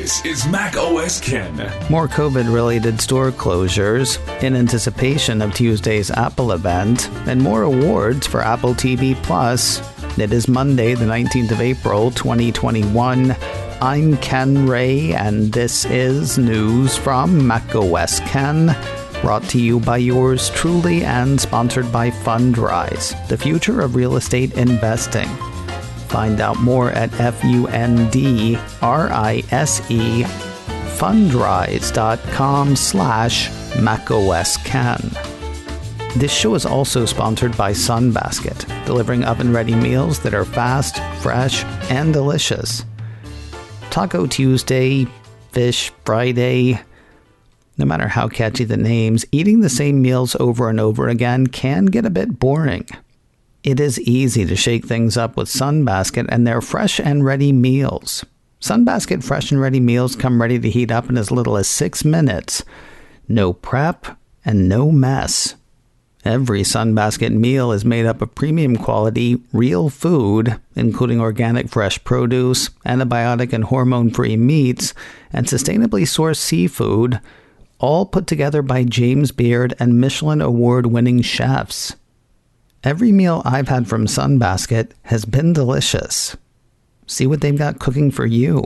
This is macOS Ken. More COVID-related store closures in anticipation of Tuesday's Apple event, and more awards for Apple TV Plus. It is Monday, the 19th of April, 2021. I'm Ken Ray, and this is news from macOS Ken, brought to you by yours truly and sponsored by Fundrise, the future of real estate investing. Find out more at Fundrise, fundrise.com/macOSken. This show is also sponsored by Sunbasket, delivering oven-ready meals that are fast, fresh, and delicious. Taco Tuesday, Fish Friday. No matter how catchy the names, eating the same meals over and over again can get a bit boring. It is easy to shake things up with Sunbasket and their fresh and ready meals. Sunbasket fresh and ready meals come ready to heat up in as little as 6 minutes. No prep and no mess. Every Sunbasket meal is made up of premium quality, real food, including organic fresh produce, antibiotic and hormone-free meats, and sustainably sourced seafood, all put together by James Beard and Michelin Award-winning chefs. Every meal I've had from Sunbasket has been delicious. See what they've got cooking for you.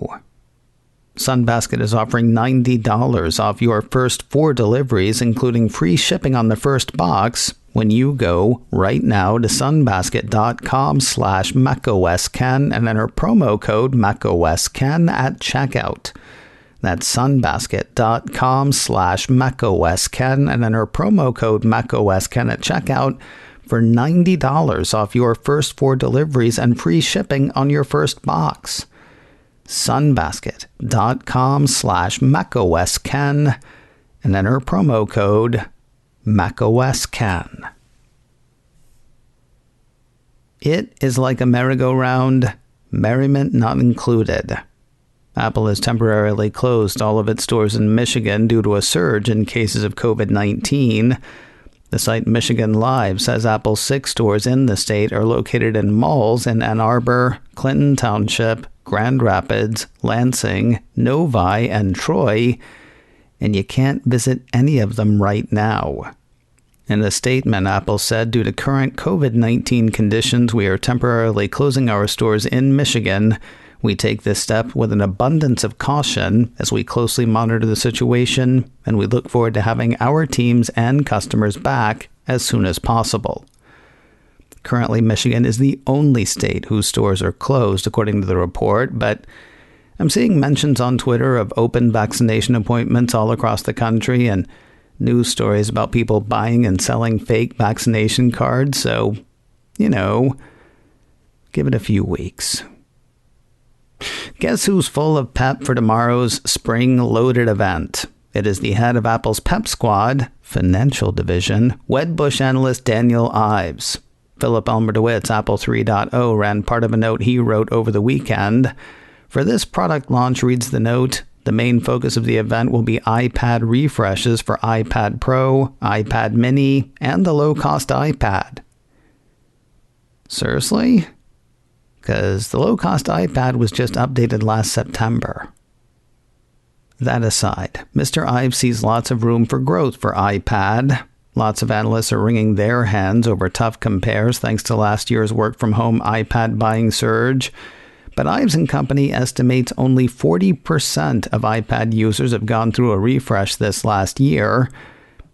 Sunbasket is offering $90 off your first 4 deliveries, including free shipping on the first box, when you go right now to sunbasket.com/macOSken and enter promo code macOSken at checkout. That's sunbasket.com/macOSken and enter promo code macOSken at checkout for $90 off your first 4 deliveries and free shipping on your first box. sunbasket.com/macOSken and enter promo code macOSken. It is like a merry-go-round, merriment not included. Apple has temporarily closed all of its stores in Michigan due to a surge in cases of COVID-19. The site Michigan Live says Apple's 6 stores in the state are located in malls in Ann Arbor, Clinton Township, Grand Rapids, Lansing, Novi, and Troy, and you can't visit any of them right now. In a statement, Apple said, due to current COVID-19 conditions, we are temporarily closing our stores in Michigan. We take this step with an abundance of caution as we closely monitor the situation, and we look forward to having our teams and customers back as soon as possible. Currently, Michigan is the only state whose stores are closed, according to the report, but I'm seeing mentions on Twitter of open vaccination appointments all across the country and news stories about people buying and selling fake vaccination cards, so, give it a few weeks. Guess who's full of pep for tomorrow's spring-loaded event? It is the head of Apple's Pep Squad, financial division, Wedbush analyst Daniel Ives. Philip Elmer-DeWitt's Apple 3.0 ran part of a note he wrote over the weekend. For this product launch, reads the note, the main focus of the event will be iPad refreshes for iPad Pro, iPad Mini, and the low-cost iPad. Seriously? Because the low-cost iPad was just updated last September. That aside, Mr. Ives sees lots of room for growth for iPad. Lots of analysts are wringing their hands over tough compares thanks to last year's work-from-home iPad buying surge. But Ives & Company estimates only 40% of iPad users have gone through a refresh this last year.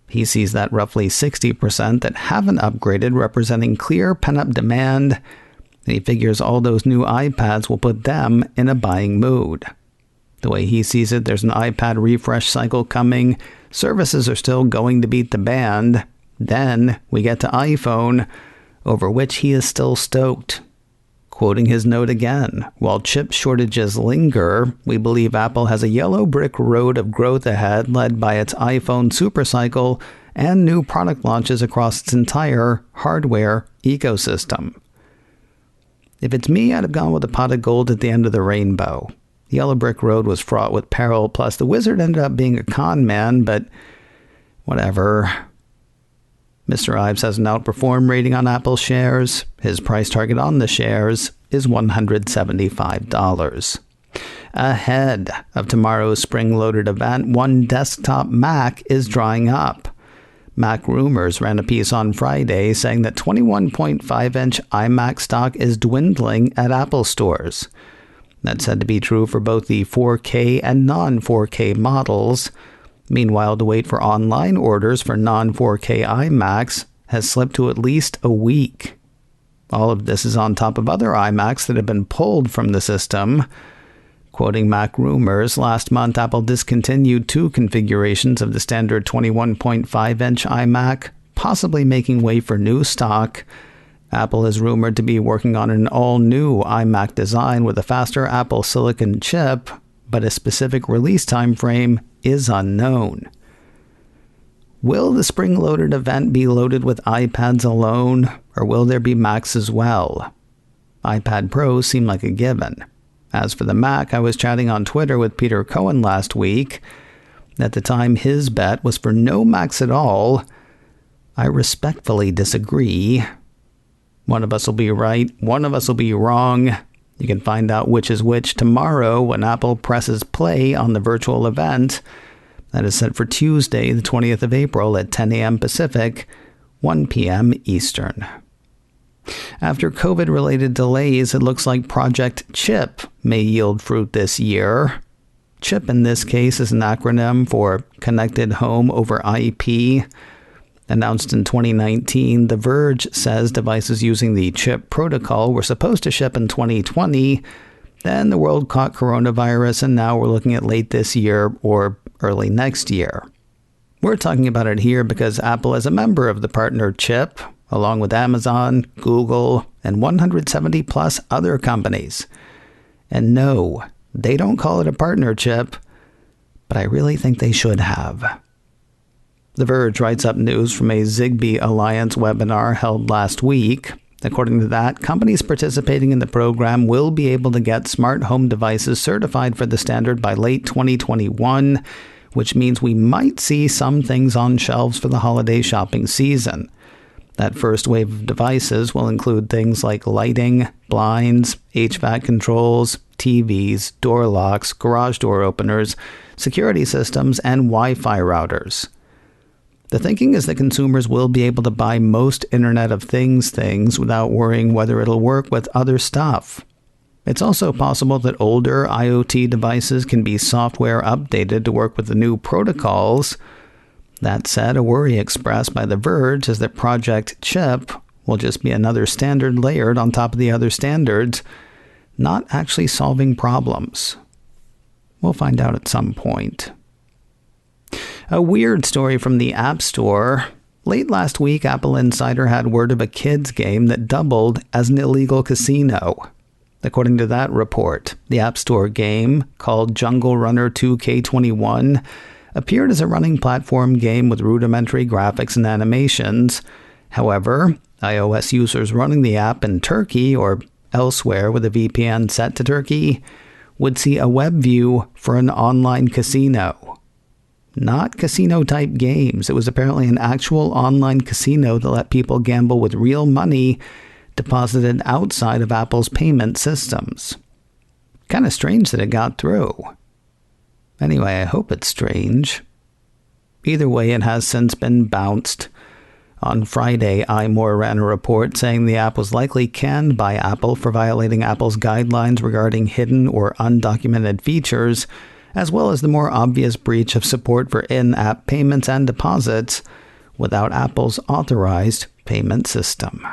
He sees that roughly 60% that haven't upgraded, representing clear pent-up demand. He figures all those new iPads will put them in a buying mood. The way he sees it, there's an iPad refresh cycle coming. Services are still going to beat the band. Then we get to iPhone, over which he is still stoked. Quoting his note again, while chip shortages linger, we believe Apple has a yellow brick road of growth ahead led by its iPhone supercycle and new product launches across its entire hardware ecosystem. If it's me, I'd have gone with a pot of gold at the end of the rainbow. The Yellow Brick Road was fraught with peril, plus the wizard ended up being a con man, but whatever. Mr. Ives has an outperform rating on Apple shares. His price target on the shares is $175. Ahead of tomorrow's spring-loaded event, one desktop Mac is drying up. MacRumors ran a piece on Friday saying that 21.5-inch iMac stock is dwindling at Apple stores. That's said to be true for both the 4K and non-4K models. Meanwhile, the wait for online orders for non-4K iMacs has slipped to at least a week. All of this is on top of other iMacs that have been pulled from the system. Quoting MacRumors, last month Apple discontinued 2 configurations of the standard 21.5-inch iMac, possibly making way for new stock. Apple is rumored to be working on an all-new iMac design with a faster Apple Silicon chip, but a specific release time frame is unknown. Will the spring-loaded event be loaded with iPads alone, or will there be Macs as well? iPad Pros seem like a given. As for the Mac, I was chatting on Twitter with Peter Cohen last week. At the time, his bet was for no Macs at all. I respectfully disagree. One of us will be right, one of us will be wrong. You can find out which is which tomorrow when Apple presses play on the virtual event. That is set for Tuesday, the 20th of April at 10 a.m. Pacific, 1 p.m. Eastern. After COVID-related delays, it looks like Project CHIP may yield fruit this year. CHIP in this case is an acronym for Connected Home over IP. Announced in 2019, The Verge says devices using the CHIP protocol were supposed to ship in 2020. Then the world caught coronavirus, and now we're looking at late this year or early next year. We're talking about it here because Apple is a member of the partner CHIP, along with Amazon, Google, and 170 plus other companies. And no, they don't call it a partnership, but I really think they should have. The Verge writes up news from a Zigbee Alliance webinar held last week. According to that, companies participating in the program will be able to get smart home devices certified for the standard by late 2021, which means we might see some things on shelves for the holiday shopping season. That first wave of devices will include things like lighting, blinds, HVAC controls, TVs, door locks, garage door openers, security systems, and Wi-Fi routers. The thinking is that consumers will be able to buy most Internet of Things things without worrying whether it'll work with other stuff. It's also possible that older IoT devices can be software updated to work with the new protocols. That said, a worry expressed by The Verge is that Project CHIP will just be another standard layered on top of the other standards, not actually solving problems. We'll find out at some point. A weird story from the App Store. Late last week, Apple Insider had word of a kids game that doubled as an illegal casino. According to that report, the App Store game, called Jungle Runner 2K21, appeared as a running platform game with rudimentary graphics and animations. However, iOS users running the app in Turkey or elsewhere with a VPN set to Turkey would see a web view for an online casino. Not casino-type games. It was apparently an actual online casino that let people gamble with real money deposited outside of Apple's payment systems. Kind of strange that it got through. Anyway, I hope it's strange. Either way, it has since been bounced. On Friday, iMore ran a report saying the app was likely canned by Apple for violating Apple's guidelines regarding hidden or undocumented features, as well as the more obvious breach of support for in-app payments and deposits without Apple's authorized payment system.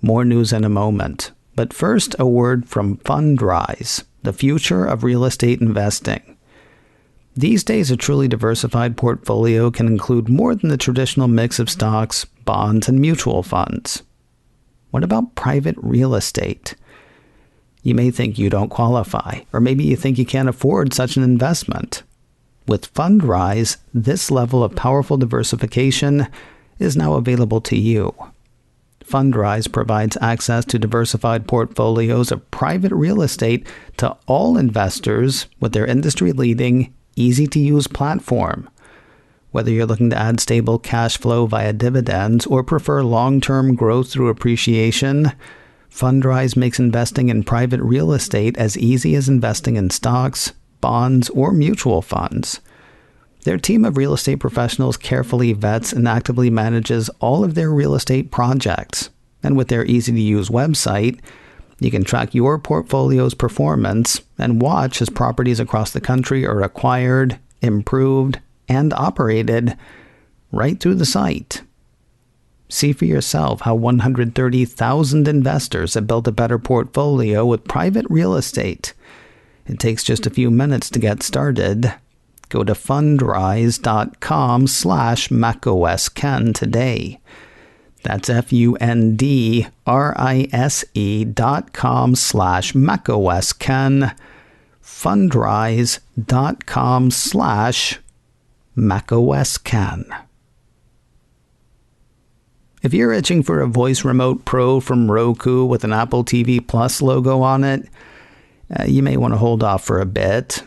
More news in a moment, but first a word from Fundrise, the future of real estate investing. These days, a truly diversified portfolio can include more than the traditional mix of stocks, bonds, and mutual funds. What about private real estate? You may think you don't qualify, or maybe you think you can't afford such an investment. With Fundrise, this level of powerful diversification is now available to you. Fundrise provides access to diversified portfolios of private real estate to all investors with their industry-leading, easy-to-use platform. Whether you're looking to add stable cash flow via dividends or prefer long-term growth through appreciation, Fundrise makes investing in private real estate as easy as investing in stocks, bonds, or mutual funds. Their team of real estate professionals carefully vets and actively manages all of their real estate projects. And with their easy-to-use website, you can track your portfolio's performance and watch as properties across the country are acquired, improved, and operated right through the site. See for yourself how 130,000 investors have built a better portfolio with private real estate. It takes just a few minutes to get started. Go to fundrise.com/macosken today. That's fundrise.com/macosken. Fundrise.com/macosken. If you're itching for a Voice Remote Pro from Roku with an Apple TV Plus logo on it, you may want to hold off for a bit.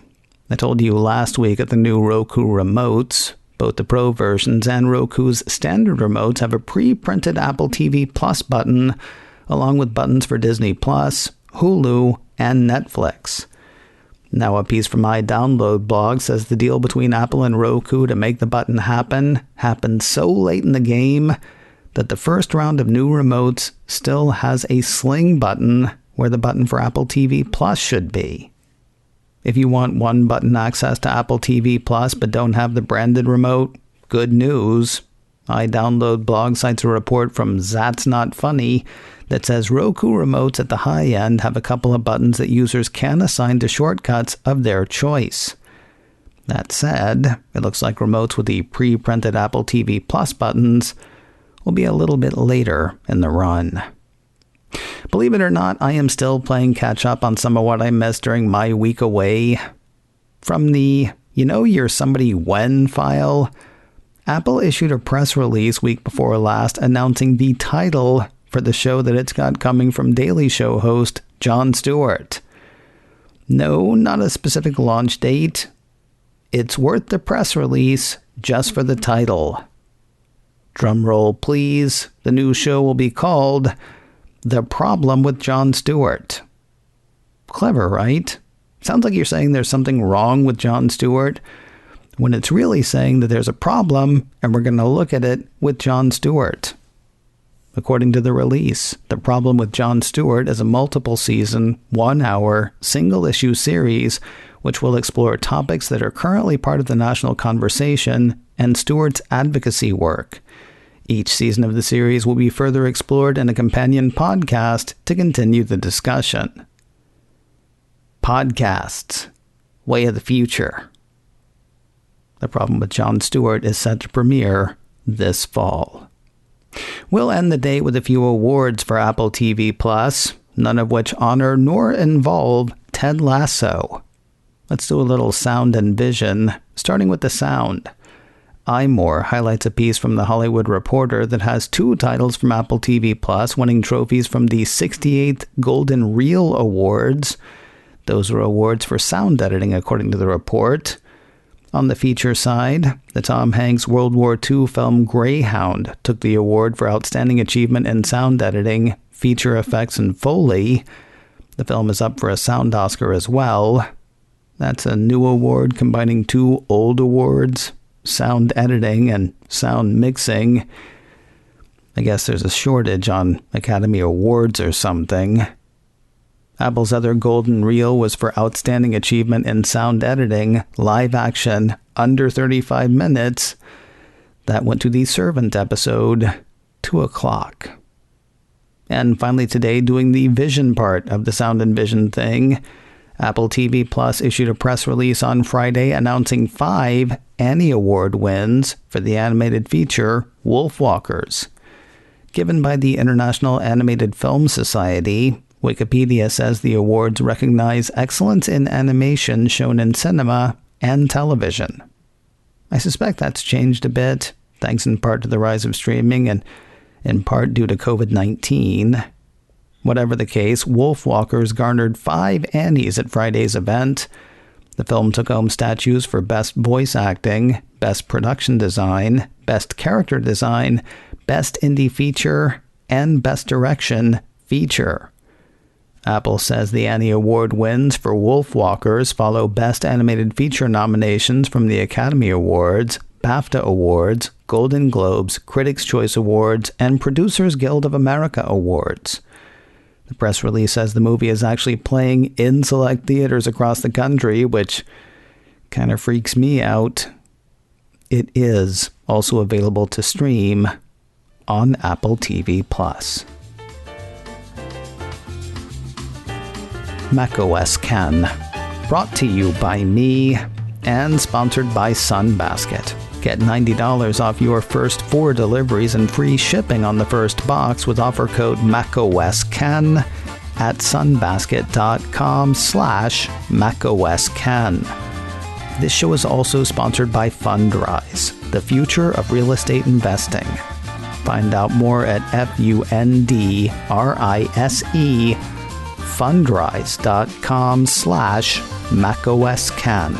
I told you last week that the new Roku remotes, both the Pro versions and Roku's standard remotes, have a pre-printed Apple TV Plus button, along with buttons for Disney Plus, Hulu, and Netflix. Now a piece from my download blog says the deal between Apple and Roku to make the button happen happened so late in the game that the first round of new remotes still has a sling button where the button for Apple TV Plus should be. If you want one-button access to Apple TV Plus but don't have the branded remote, good news. iDownload blog cites a report from That's Not Funny that says Roku remotes at the high end have a couple of buttons that users can assign to shortcuts of their choice. That said, it looks like remotes with the pre-printed Apple TV Plus buttons will be a little bit later in the run. Believe it or not, I am still playing catch up on some of what I missed during my week away. From the You're Somebody When file, Apple issued a press release week before last announcing the title for the show that it's got coming from Daily Show host Jon Stewart. No, not a specific launch date. It's worth the press release just for the title. Drumroll, please. The new show will be called The Problem with Jon Stewart. Clever, right? Sounds like you're saying there's something wrong with Jon Stewart, when it's really saying that there's a problem and we're going to look at it with Jon Stewart. According to the release, The Problem with Jon Stewart is a multiple-season, 1-hour, single-issue series which will explore topics that are currently part of the national conversation and Stewart's advocacy work. Each season of the series will be further explored in a companion podcast to continue the discussion. Podcasts. Way of the future. The Problem with Jon Stewart is set to premiere this fall. We'll end the day with a few awards for Apple TV Plus, none of which honor nor involve Ted Lasso. Let's do a little sound and vision, starting with the sound. iMore highlights a piece from The Hollywood Reporter that has 2 titles from Apple TV Plus winning trophies from the 68th Golden Reel Awards. Those were awards for sound editing, according to the report. On the feature side, the Tom Hanks World War II film Greyhound took the award for Outstanding Achievement in Sound Editing, Feature Effects, and Foley. The film is up for a Sound Oscar as well. That's a new award combining 2 old awards, sound editing and sound mixing. I guess there's a shortage on Academy Awards or something. Apple's other golden reel was for Outstanding Achievement in Sound Editing, live action, under 35 minutes. That went to The Servant episode, 2 o'clock. And finally today, doing the vision part of the sound and vision thing, Apple TV Plus issued a press release on Friday announcing 5 Annie Award wins for the animated feature Wolfwalkers. Given by the International Animated Film Society, Wikipedia says the awards recognize excellence in animation shown in cinema and television. I suspect that's changed a bit, thanks in part to the rise of streaming and in part due to COVID-19. Whatever the case, Wolfwalkers garnered 5 Annies at Friday's event. The film took home statues for Best Voice Acting, Best Production Design, Best Character Design, Best Indie Feature, and Best Direction Feature. Apple says the Annie Award wins for Wolfwalkers follow Best Animated Feature nominations from the Academy Awards, BAFTA Awards, Golden Globes, Critics' Choice Awards, and Producers Guild of America Awards. The press release says the movie is actually playing in select theaters across the country, which kind of freaks me out. It is also available to stream on Apple TV+. macOS Ken, brought to you by me and sponsored by Sunbasket. Get $90 off your first 4 deliveries and free shipping on the first box with offer code macOSKen at sunbasket.com/macosken. This show is also sponsored by Fundrise, the future of real estate investing. Find out more at FUNDRISE fundrise.com/macosken.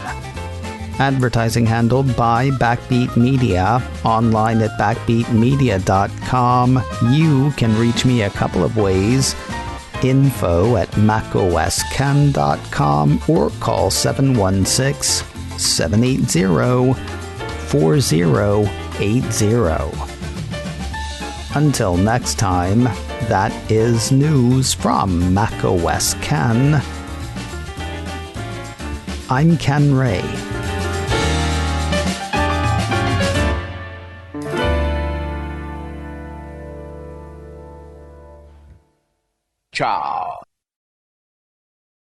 Advertising handled by Backbeat Media, online at backbeatmedia.com. You can reach me a couple of ways. Info at macosken.com or call 716-780-4080. Until next time, that is news from macOS Ken. I'm Ken Ray. Cha.